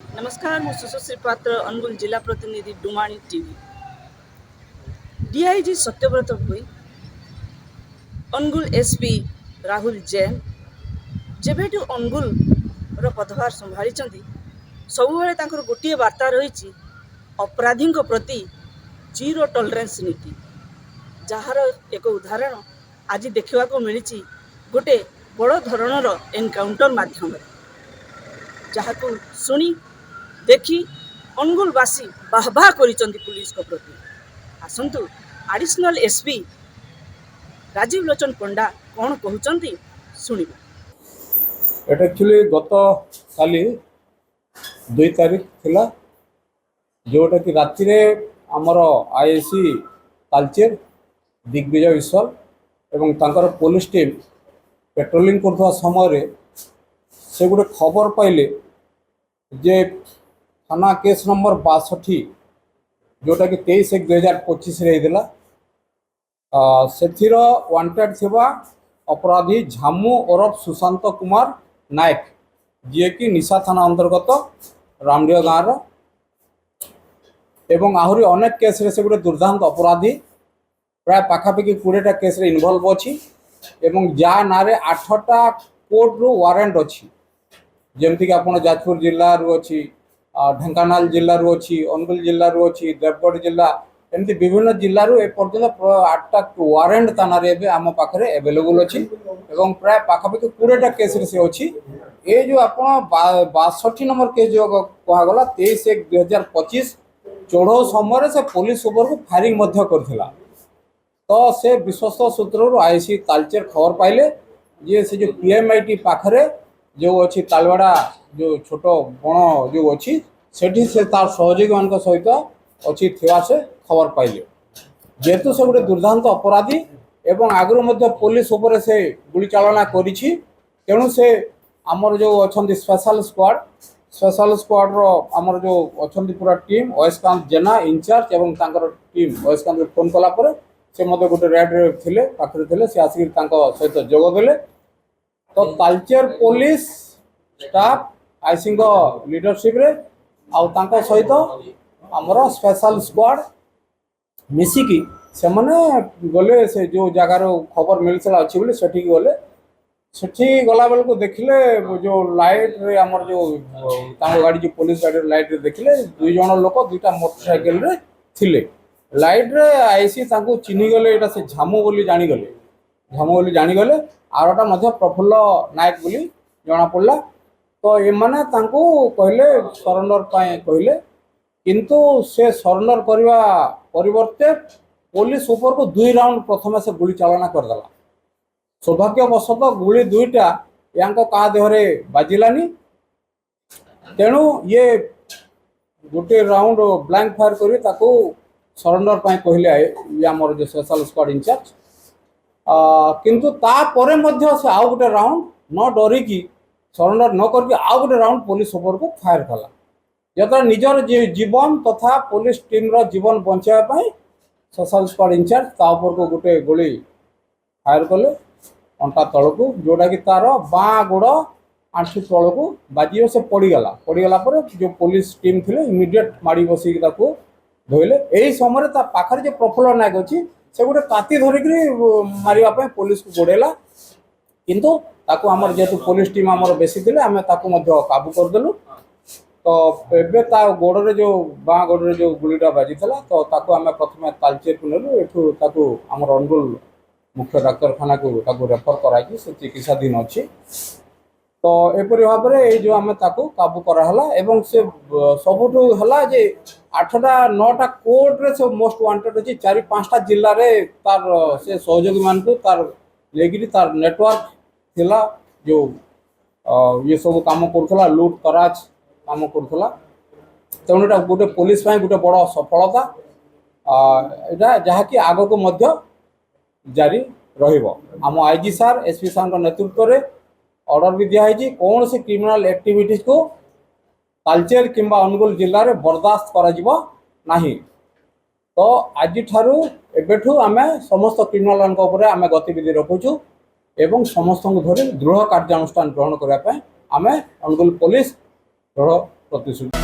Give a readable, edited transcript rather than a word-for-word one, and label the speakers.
Speaker 1: नमस्कार, ମୁଁ ସୁଶ୍ରୀ ପାତ୍ର, ଅନୁଗୁଳ ଜିଲ୍ଲା ପ୍ରତିନିଧି, Dumani TV. DIG Satyabrata Bhoi, Angul SP Rahul Jain ଯେବେଠୁ ଅନୁଗୁଳର ପଦଭାର ସମ୍ଭାଳିଛନ୍ତି, ସବୁବେଳେ ତାଙ୍କର ଗୋଟିଏ ବାର୍ତ୍ତା ରହିଛି, ଅପରାଧୀଙ୍କ ପ୍ରତି ଜିରୋ ଟଲରେନ୍ସ ନୀତି। ଯାହାର ଏକ ଉଦାହରଣ ଆଜି ଦେଖିବାକୁ ମିଳିଛି ଗୋଟେ ବଡ଼ ଧରଣର ଏନକାଉଣ୍ଟର ମାଧ୍ୟମରେ, ଯାହାକୁ ଶୁଣି ଦେଖି ଅନୁଗୁଳବାସୀ ବାହବାହ କରିଛନ୍ତି ପୁଲିସଙ୍କ ପ୍ରତି। ଆସନ୍ତୁ ଆଡିସନାଲ ଏସପି ରାଜୀବ ଲୋଚନ ପଣ୍ଡା କ'ଣ କହୁଛନ୍ତି ଶୁଣିବା।
Speaker 2: এটা একচুয়ালি গত কালি 2 তারিখ ଥିଲା, ଯେଉଁଟାକି ରାତିରେ ଆମର ଆଇଏସି ତାଲଚେର ଦିଗ୍ବିଜୟ ବିଶ୍ୱାଳ ଏବଂ ତାଙ୍କର ପୋଲିସ ଟିମ୍ ପେଟ୍ରୋଲିଂ କରୁଥିବା ସମୟରେ ସେ ଗୋଟେ ଖବର ପାଇଲେ ଯେ ଥାନା କେସ୍ ନମ୍ବର 62, ଯେଉଁଟାକି 23/1/2025ରେ ହେଇଥିଲା, ସେଥିର ୱାଣ୍ଟେଡ୍ ଥିବା ଅପରାଧୀ ଝାମୁ ଓରଫ ସୁଶାନ୍ତ କୁମାର ନାୟକ, ଯିଏକି ନିଶା ଥାନା ଅନ୍ତର୍ଗତ ରାମଡିଅ ଗାଁର, ଏବଂ ଆହୁରି ଅନେକ କେସ୍ରେ ସେ ଗୋଟେ ଦୁର୍ଦ୍ଦାନ୍ତ ଅପରାଧୀ। ପ୍ରାୟ ପାଖାପାଖି 20ଟା କେସ୍ରେ ଇନଭଲ୍ଭ ଅଛି ଏବଂ ଯାହା ନାଁରେ 8ଟା କୋର୍ଟରୁ ୱାରେଣ୍ଟ ଅଛି। ଯେମିତିକି ଆପଣ ଯାଜପୁର ଜିଲ୍ଲାରୁ ଅଛି, ଢେଙ୍କାନାଳ ଜିଲ୍ଲାରୁ ଅଛି, ଅନୁଗୁଳ ଜିଲ୍ଲାରୁ ଅଛି, ଦେବଗଡ଼ ଜିଲ୍ଲା, ଏମିତି ବିଭିନ୍ନ ଜିଲ୍ଲାରୁ ଏପର୍ଯ୍ୟନ୍ତ 8ଟା ୱାରେଣ୍ଟ ଥାନାରେ ଏବେ ଆମ ପାଖରେ ଆଭେଲେବୁଲ୍ ଅଛି ଏବଂ ପ୍ରାୟ ପାଖାପାଖି 20ଟା କେସ୍ରେ ସେ ଅଛି। ଏ ଯେଉଁ ଆପଣ 62 ନମ୍ବର କେସ୍ ଯେଉଁ କୁହାଗଲା 23/1/2025 ଚଢ଼ଉ ସମୟରେ ସେ ପୋଲିସ ଉପରକୁ ଫାୟାରିଂ ମଧ୍ୟ କରିଥିଲା। ତ ସେ ବିଶ୍ୱସ୍ତ ସୂତ୍ରରୁ ଆଇସି ତାଲଚେର ଖବର ପାଇଲେ ଯେ ସେ ଯେଉଁ ପିଏମ୍ଆଇଟି ପାଖରେ ଯେଉଁ ଅଛି ତାଲବାଡ଼ା ଯେଉଁ ଛୋଟ ବଣ ଯେଉଁ ଅଛି, ସେଠି ସେ ତାର ସହଯୋଗୀମାନଙ୍କ ସହିତ ଅଛି ଥିବା ସେ ଖବର ପାଇଲେ। ଯେହେତୁ ସେ ଗୋଟେ ଦୁର୍ଦ୍ଦାନ୍ତ ଅପରାଧୀ ଏବଂ ଆଗରୁ ମଧ୍ୟ ପୋଲିସ ଉପରେ ସେ ଗୁଳି ଚାଳନା କରିଛି, ତେଣୁ ସେ ଆମର ଯେଉଁ ଅଛନ୍ତି ସ୍ପେଶାଲ ସ୍କ୍ୱାଡ଼ର ଆମର ଯେଉଁ ଅଛନ୍ତି ପୁରା ଟିମ୍, ଅୟସ୍କାନ୍ତ ଜେନା ଇନଚାର୍ଜ ଏବଂ ତାଙ୍କର ଟିମ୍ ଅୟସ୍କାନ୍ତକୁ ଫୋନ୍ କଲା ପରେ ସେ ମଧ୍ୟ ଗୋଟେ ରେଡ୍ରେ ଥିଲେ, ପାଖରେ ଥିଲେ, ସେ ଆସିକି ତାଙ୍କ ସହିତ ଯୋଗ ଦେଲେ। ତ ତାଲଚେର ପୋଲିସ ଷ୍ଟାଫ୍ ଆଇସିଙ୍କ ଲିଡରସିପ୍ରେ ଆଉ ତାଙ୍କ ସହିତ ଆମର ସ୍ପେଶାଲ ସ୍କ୍ୱାଡ଼ ମିଶିକି ସେମାନେ ଗଲେ, ସେ ଯେଉଁ ଜାଗାରୁ ଖବର ମିଳିଥିଲା ଅଛି ବୋଲି ସେଠିକି ଗଲେ। ସେଠି ଗଲାବେଳକୁ ଦେଖିଲେ ଯେଉଁ ଲାଇଟ୍ରେ ଆମର ଯେଉଁ ତାଙ୍କ ଗାଡ଼ି ଯେଉଁ ପୋଲିସ ଗାଡ଼ିର ଲାଇଟ୍ରେ ଦେଖିଲେ 2 ଜଣ ଲୋକ 2ଟା ମୋଟରସାଇକେଲରେ ଥିଲେ। ଲାଇଟ୍ରେ ଆଇସି ତାଙ୍କୁ ଚିହ୍ନିଗଲେ, ଏଇଟା ସେ ଝାମୁ ବୋଲି ଜାଣିଗଲେ। ଆରଟା ମଧ୍ୟ ପ୍ରଫୁଲ୍ଲ ନାୟକ ବୋଲି ଜଣାପଡ଼ିଲା। ତ ଏମାନେ ତାଙ୍କୁ କହିଲେ ସରେଣ୍ଡର ପାଇଁ କହିଲେ, କିନ୍ତୁ ସେ ସରେଣ୍ଡର କରିବା ପରିବର୍ତ୍ତେ ପୋଲିସ ଉପରକୁ 2 ରାଉଣ୍ଡ ପ୍ରଥମେ ସେ ଗୁଳି ଚାଳନା କରିଦେଲା। ସୌଭାଗ୍ୟବଶତଃ ଗୁଳି 2ଟା ୟାଙ୍କ କାହା ଦେହରେ ବାଜିଲାନି, ତେଣୁ ଇଏ ଗୋଟିଏ ରାଉଣ୍ଡ ବ୍ଲାଙ୍କ ଫାୟାର କରି ତାକୁ ସରେଣ୍ଡର ପାଇଁ କହିଲେ ଇଏ ଆମର ଯେଉଁ ସ୍ପେଶାଲ ସ୍କ୍ୱାଡ଼ ଇନଚାର୍ଜ। କିନ୍ତୁ ତାପରେ ମଧ୍ୟ ସେ ଆଉ ଗୋଟେ ରାଉଣ୍ଡ ନ ଡରିକି ସରେଣ୍ଡର ନ କରିକି ଆଉ ଗୋଟେ ରାଉଣ୍ଡ ପୋଲିସ ଉପରକୁ ଫାୟାର କଲା, ଯେତେବେଳେ ନିଜର ଜୀବନ ତଥା ପୋଲିସ ଟିମ୍ର ଜୀବନ ବଞ୍ଚାଇବା ପାଇଁ ସ୍ପେଶାଲ ସ୍କ୍ୱାଡ଼ ଇନଚାର୍ଜ ତା ଉପରକୁ ଗୋଟେ ଗୁଳି ଫାୟାର କଲେ ଅଣ୍ଟା ତଳକୁ, ଯେଉଁଟାକି ତାର ବାଁ ଗୋଡ଼ ଆଣ୍ଠୁ ତଳକୁ ବାଜିବ, ସେ ପଡ଼ିଗଲା ପରେ ଯେଉଁ ପୋଲିସ ଟିମ୍ ଥିଲେ ଇମିଡ଼ିଏଟ୍ ମାଡ଼ି ବସିକି ତାକୁ ଧୋଇଲେ। ଏହି ସମୟରେ ତା ପାଖରେ ଯେ ପ୍ରଫୁଲ୍ଲ ନାୟକ ଅଛି, ସେ ଗୋଟେ କାତି ଧରିକିରି ମାରିବା ପାଇଁ ପୋଲିସକୁ ଗୋଡ଼େଇଲା, କିନ୍ତୁ ତାକୁ ଆମର ଯେହେତୁ ପୋଲିସ ଟିମ୍ ଆମର ବେଶୀ ଥିଲେ, ଆମେ ତାକୁ ମଧ୍ୟ କାବୁ କରିଦେଲୁ। ତ ଏବେ ତା ଗୋଡ଼ରେ ଯେଉଁ ବାଁ ଗୋଡ଼ରେ ଯେଉଁ ଗୁଳିଟା ବାଜିଥିଲା, ତ ତାକୁ ଆମେ ପ୍ରଥମେ ତାଲଚେରକୁ ନେଲୁ। ଏଠୁ ତାକୁ ଆମର ଅନୁଗୁଳ ମୁଖ୍ୟ ଡାକ୍ତରଖାନାକୁ ତାକୁ ରେଫର କରାଇକି ସେ ଚିକିତ୍ସାଧୀନ ଅଛି। ତ ଏପରି ଭାବରେ ଏଇ ଯେଉଁ ଆମେ ତାକୁ କାବୁ କରାହେଲା ଏବଂ ସେ ସବୁଠୁ ହେଲା ଯେ 8ଟା 9ଟା କୋର୍ଟରେ ସେ ମୋଷ୍ଟ ୱାଣ୍ଟେଡ୍ ଅଛି। 4-5ଟା ଜିଲ୍ଲାରେ ତାର ସେ ସହଯୋଗୀମାନଙ୍କୁ ତାର ନେଇକିରି ତାର ନେଟୱାର୍କ ଥିଲା, ଯେଉଁ ଇଏ ସବୁ କାମ କରୁଥିଲା, ଲୁଟ୍ ତରାଜ କାମ କରୁଥିଲା। ତେଣୁ ଏଇଟା ଗୋଟେ ପୋଲିସ ପାଇଁ ଗୋଟେ ବଡ଼ ସଫଳତା, ଏଇଟା ଯାହାକି ଆଗକୁ ମଧ୍ୟ ଜାରି ରହିବ। ଆମ ଆଇଜି ସାର୍, ଏସପି ସାର୍ଙ୍କ ନେତୃତ୍ୱରେ ଅର୍ଡ଼ର ବି ଦିଆହେଇଛି, କୌଣସି କ୍ରିମିନାଲ ଆକ୍ଟିଭିଟିଜକୁ ତାଲଚେର କିମ୍ବା ଅନୁଗୁଳ ଜିଲ୍ଲାରେ ବରଦାସ୍ତ କରାଯିବ ନାହିଁ। ତ ଆଜିଠାରୁ ଏବେଠୁ ଆମେ ସମସ୍ତ କ୍ରିମିନାଲଙ୍କ ଉପରେ ଆମେ ଗତିବିଧି ରଖୁଛୁ ଏବଂ ସମସ୍ତଙ୍କୁ ଧରି ଦୃଢ଼ କାର୍ଯ୍ୟାନୁଷ୍ଠାନ ଗ୍ରହଣ କରିବା ପାଇଁ ଆମେ ଅନୁଗୁଳ ପୋଲିସ ଦୃଢ଼ ପ୍ରତିଶ୍ରୁତି